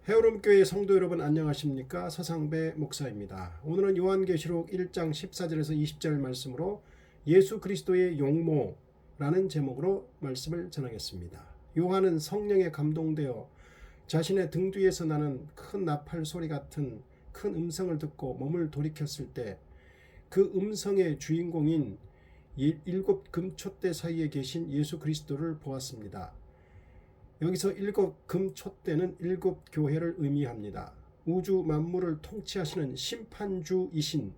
헤어롬교회 성도 여러분 안녕하십니까? 서상배 목사입니다. 오늘은 요한계시록 1장 14절에서 20절 말씀으로 예수 그리스도의 용모라는 제목으로 말씀을 전하겠습니다. 요한은 성령에 감동되어 자신의 등 뒤에서 나는 큰 나팔 소리 같은 큰 음성을 듣고 몸을 돌이켰을 때 그 음성의 주인공인 일곱 금촛대 사이에 계신 예수 그리스도를 보았습니다. 여기서 일곱 금촛대는 일곱 교회를 의미합니다. 우주 만물을 통치하시는 심판주이신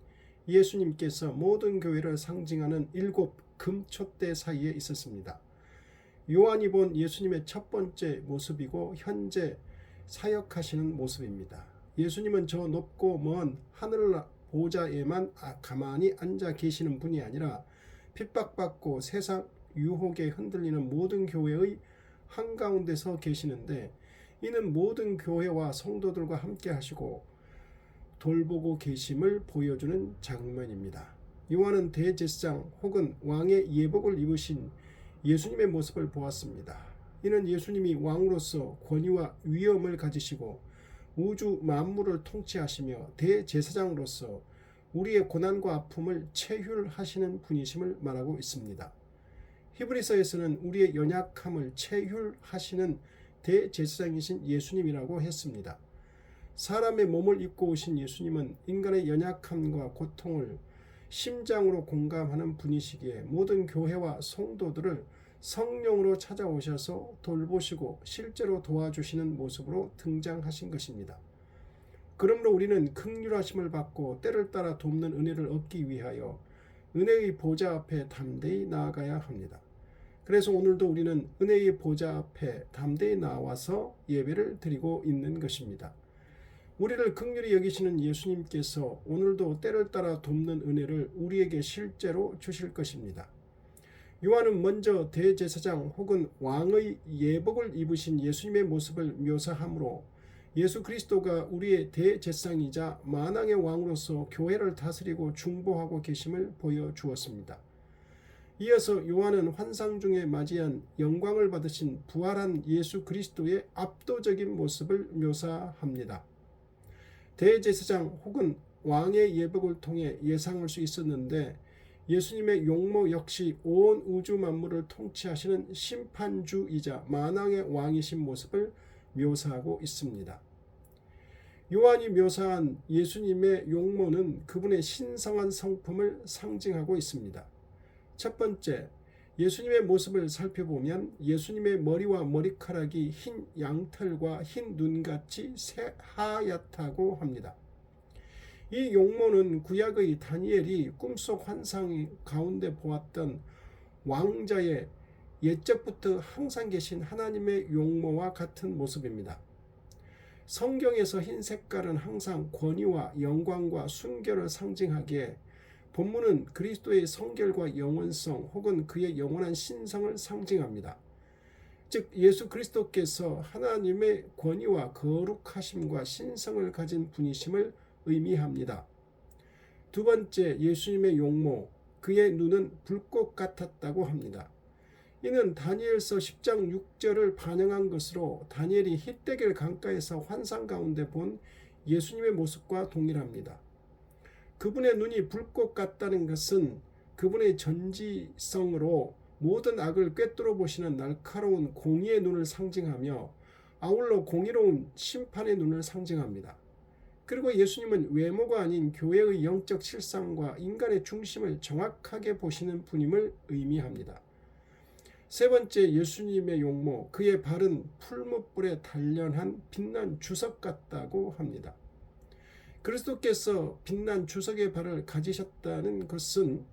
예수님께서 모든 교회를 상징하는 일곱 금촛대 사이에 있었습니다. 요한이 본 예수님의 첫 번째 모습이고 현재 사역하시는 모습입니다. 예수님은 저 높고 먼 하늘 보좌에만 가만히 앉아 계시는 분이 아니라 핍박받고 세상 유혹에 흔들리는 모든 교회의 한가운데서 계시는데, 이는 모든 교회와 성도들과 함께 하시고 돌보고 계심을 보여주는 장면입니다. 요한은 대제사장 혹은 왕의 예복을 입으신 예수님의 모습을 보았습니다. 이는 예수님이 왕으로서 권위와 위엄을 가지시고 우주 만물을 통치하시며 대제사장으로서 우리의 고난과 아픔을 체휼하시는 분이심을 말하고 있습니다. 히브리서에서는 우리의 연약함을 체휼하시는 대제사장이신 예수님이라고 했습니다. 사람의 몸을 입고 오신 예수님은 인간의 연약함과 고통을 심장으로 공감하는 분이시기에 모든 교회와 성도들을 성령으로 찾아오셔서 돌보시고 실제로 도와주시는 모습으로 등장하신 것입니다. 그러므로 우리는 긍휼하심을 받고 때를 따라 돕는 은혜를 얻기 위하여 은혜의 보좌 앞에 담대히 나아가야 합니다. 그래서 오늘도 우리는 은혜의 보좌 앞에 담대히 나와서 예배를 드리고 있는 것입니다. 우리를 긍휼히 여기시는 예수님께서 오늘도 때를 따라 돕는 은혜를 우리에게 실제로 주실 것입니다. 요한은 먼저 대제사장 혹은 왕의 예복을 입으신 예수님의 모습을 묘사하므로 예수 그리스도가 우리의 대제사장이자 만왕의 왕으로서 교회를 다스리고 중보하고 계심을 보여주었습니다. 이어서 요한은 환상 중에 맞이한 영광을 받으신 부활한 예수 그리스도의 압도적인 모습을 묘사합니다. 대제사장 혹은 왕의 예복을 통해 예상할 수 있었는데, 예수님의 용모 역시 온 우주 만물을 통치하시는 심판주이자 만왕의 왕이신 모습을 묘사하고 있습니다. 요한이 묘사한 예수님의 용모는 그분의 신성한 성품을 상징하고 있습니다. 첫 번째, 예수님의 모습을 살펴보면 예수님의 머리와 머리카락이 흰 양털과 흰 눈같이 하얗다고 합니다. 이 용모는 구약의 다니엘이 꿈속 환상 가운데 보았던 왕자의 옛적부터 항상 계신 하나님의 용모와 같은 모습입니다. 성경에서 흰 색깔은 항상 권위와 영광과 순결을 상징하기에 본문은 그리스도의 성결과 영원성 혹은 그의 영원한 신성을 상징합니다. 즉 예수 그리스도께서 하나님의 권위와 거룩하심과 신성을 가진 분이심을 의미합니다. 두 번째, 예수님의 용모, 그의 눈은 불꽃 같았다고 합니다. 이는 다니엘서 10장 6절을 반영한 것으로 다니엘이 히데겔 강가에서 환상 가운데 본 예수님의 모습과 동일합니다. 그분의 눈이 불꽃 같다는 것은 그분의 전지성으로 모든 악을 꿰뚫어 보시는 날카로운 공의의 눈을 상징하며 아울러 공의로운 심판의 눈을 상징합니다. 그리고 예수님은 외모가 아닌 교회의 영적 실상과 인간의 중심을 정확하게 보시는 분임을 의미합니다. 세 번째, 예수님의 용모, 그의 발은 풀무불에 단련한 빛난 주석 같다고 합니다. 그리스도께서 빛난 주석의 발을 가지셨다는 것은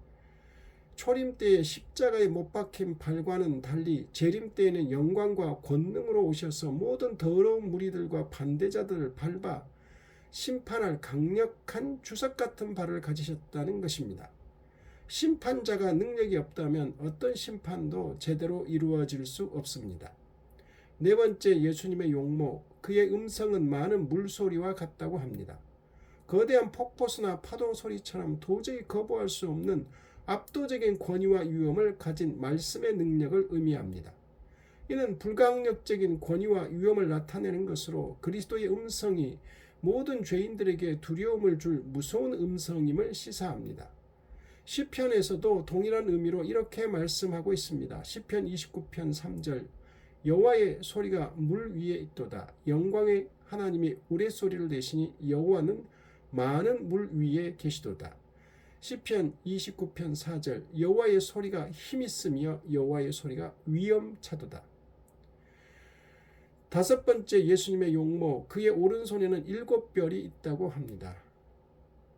초림 때의 십자가에 못 박힌 발과는 달리 재림 때에는 영광과 권능으로 오셔서 모든 더러운 무리들과 반대자들을 밟아 심판할 강력한 주석 같은 발을 가지셨다는 것입니다. 심판자가 능력이 없다면 어떤 심판도 제대로 이루어질 수 없습니다. 네 번째, 예수님의 용모, 그의 음성은 많은 물소리와 같다고 합니다. 거대한 폭포수나 파도 소리처럼 도저히 거부할 수 없는 압도적인 권위와 위엄을 가진 말씀의 능력을 의미합니다. 이는 불가항력적인 권위와 위엄을 나타내는 것으로 그리스도의 음성이 모든 죄인들에게 두려움을 줄 무서운 음성임을 시사합니다. 시편에서도 동일한 의미로 이렇게 말씀하고 있습니다. 시편 29편 3절 여호와의 소리가 물 위에 있도다. 영광의 하나님이 우레소리를 내시니 여호와는 많은 물 위에 계시도다. 시편 29편 4절 여호와의 소리가 힘있으며 여호와의 소리가 위엄차도다. 다섯 번째 예수님의 용모, 그의 오른손에는 7별이 있다고 합니다.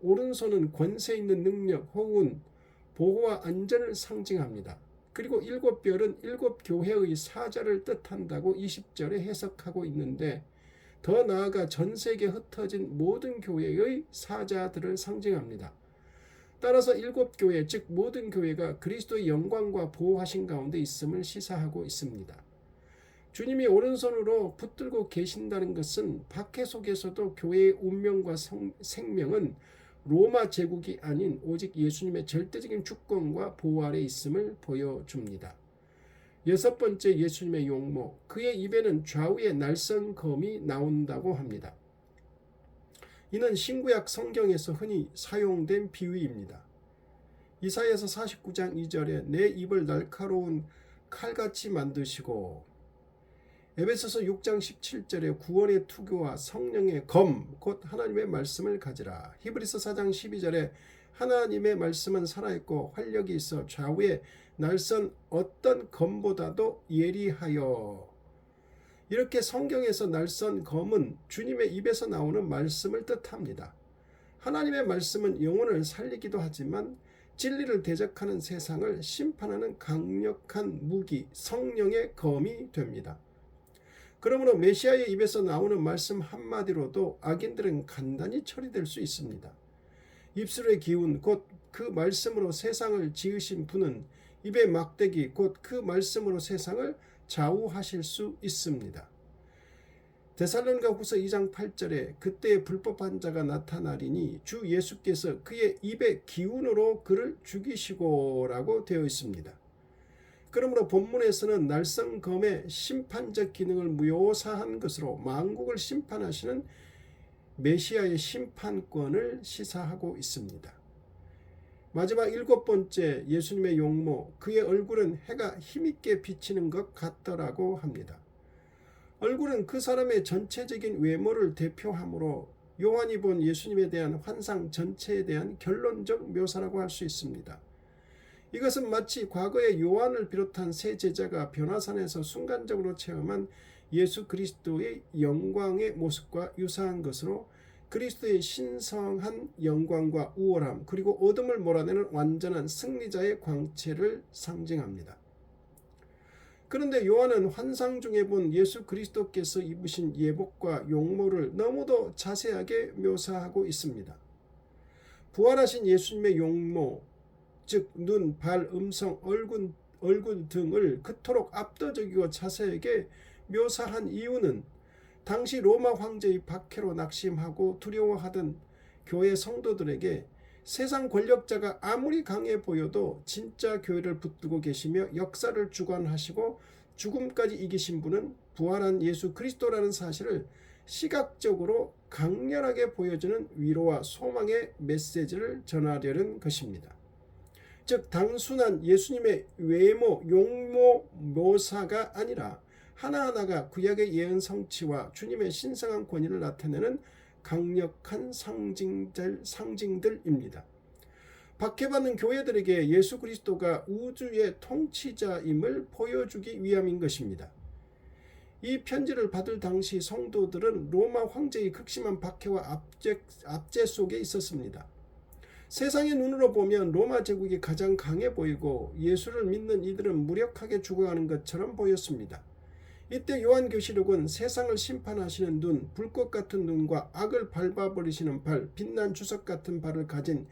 오른손은 권세 있는 능력 혹은 보호와 안전을 상징합니다. 그리고 7별은 7교회의 사자를 뜻한다고 20절에 해석하고 있는데 더 나아가 전 세계에 흩어진 모든 교회의 사자들을 상징합니다. 따라서 7교회, 즉 모든 교회가 그리스도의 영광과 보호하신 가운데 있음을 시사하고 있습니다. 주님이 오른손으로 붙들고 계신다는 것은 박해 속에서도 교회의 운명과 생명은 로마 제국이 아닌 오직 예수님의 절대적인 주권과 보호 아래 있음을 보여줍니다. 여섯 번째 예수님의 용모, 그의 입에는 좌우의 날선 검이 나온다고 합니다. 이는 신구약 성경에서 흔히 사용된 비유입니다. 이사야서 49장 2절에 내 입을 날카로운 칼같이 만드시고 에베소서 6장 17절에 구원의 투교와 성령의 검, 곧 하나님의 말씀을 가지라. 히브리서 4장 12절에 하나님의 말씀은 살아있고 활력이 있어 좌우의 날선 어떤 검보다도 예리하여. 이렇게 성경에서 날선 검은 주님의 입에서 나오는 말씀을 뜻합니다. 하나님의 말씀은 영혼을 살리기도 하지만 진리를 대적하는 세상을 심판하는 강력한 무기, 성령의 검이 됩니다. 그러므로 메시아의 입에서 나오는 말씀 한마디로도 악인들은 간단히 처리될 수 있습니다. 입술의 기운, 곧 그 말씀으로 세상을 지으신 분은 입의 막대기, 곧 그 말씀으로 세상을 좌우하실 수 있습니다. 데살로니가후서 2장 8절에 그때의 불법한 자가 나타나리니 주 예수께서 그의 입의 기운으로 그를 죽이시고라고 되어 있습니다. 그러므로 본문에서는 날성검의 심판적 기능을 묘사한 것으로 만국을 심판하시는 메시아의 심판권을 시사하고 있습니다. 마지막 일곱 번째 예수님의 용모, 그의 얼굴은 해가 힘있게 비치는 것 같더라고 합니다. 얼굴은 그 사람의 전체적인 외모를 대표하므로 요한이 본 예수님에 대한 환상 전체에 대한 결론적 묘사라고 할 수 있습니다. 이것은 마치 과거의 요한을 비롯한 세 제자가 변화산에서 순간적으로 체험한 예수 그리스도의 영광의 모습과 유사한 것으로 그리스도의 신성한 영광과 우월함 그리고 어둠을 몰아내는 완전한 승리자의 광채를 상징합니다. 그런데 요한은 환상 중에 본 예수 그리스도께서 입으신 예복과 용모를 너무도 자세하게 묘사하고 있습니다. 부활하신 예수님의 용모, 즉 눈, 발, 음성, 얼굴 등을 그토록 압도적이고 자세하게 묘사한 이유는 당시 로마 황제의 박해로 낙심하고 두려워하던 교회 성도들에게 세상 권력자가 아무리 강해 보여도 진짜 교회를 붙들고 계시며 역사를 주관하시고 죽음까지 이기신 분은 부활한 예수 그리스도라는 사실을 시각적으로 강렬하게 보여주는 위로와 소망의 메시지를 전하려는 것입니다. 즉 단순한 예수님의 외모, 용모 묘사가 아니라 하나하나가 구약의 예언 성취와 주님의 신성한 권위를 나타내는 강력한 상징들입니다. 박해받는 교회들에게 예수 그리스도가 우주의 통치자임을 보여주기 위함인 것입니다. 이 편지를 받을 당시 성도들은 로마 황제의 극심한 박해와 압제 속에 있었습니다. 세상의 눈으로 보면 로마 제국이 가장 강해 보이고 예수를 믿는 이들은 무력하게 죽어가는 것처럼 보였습니다. 이때 요한계시록은 세상을 심판하시는 눈, 불꽃 같은 눈과 악을 밟아버리시는 발, 빛난 주석 같은 발을 가진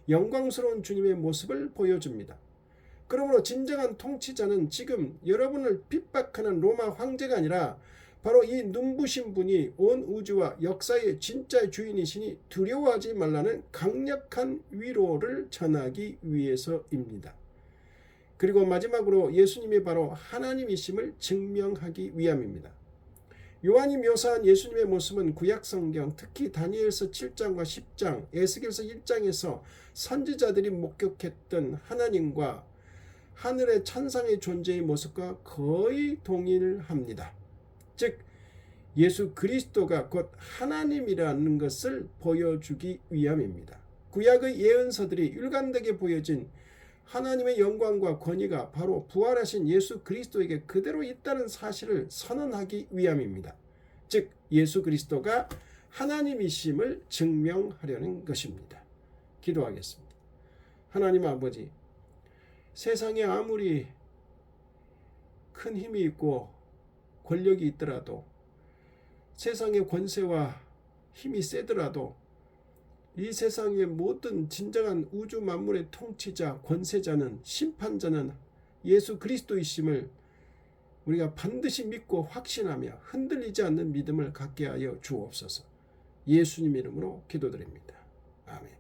영광스러운 주님의 모습을 보여줍니다. 그러므로 진정한 통치자는 지금 여러분을 핍박하는 로마 황제가 아니라 바로 이 눈부신 분이 온 우주와 역사의 진짜 주인이시니 두려워하지 말라는 강력한 위로를 전하기 위해서입니다. 그리고 마지막으로 예수님이 바로 하나님이심을 증명하기 위함입니다. 요한이 묘사한 예수님의 모습은 구약성경, 특히 다니엘서 7장과 10장, 에스겔서 1장에서 선지자들이 목격했던 하나님과 하늘의 천상의 존재의 모습과 거의 동일합니다. 즉 예수 그리스도가 곧 하나님이라는 것을 보여주기 위함입니다. 구약의 예언서들이 일관되게 보여진 하나님의 영광과 권위가 바로 부활하신 예수 그리스도에게 그대로 있다는 사실을 선언하기 위함입니다. 즉 예수 그리스도가 하나님이심을 증명하려는 것입니다. 기도하겠습니다. 하나님 아버지, 세상에 아무리 큰 힘이 있고 권력이 있더라도, 세상의 권세와 힘이 세더라도, 이 세상의 모든 진정한 우주 만물의 통치자, 권세자는, 심판자는 예수 그리스도이심을 우리가 반드시 믿고 확신하며 흔들리지 않는 믿음을 갖게 하여 주옵소서. 예수님 이름으로 기도드립니다. 아멘.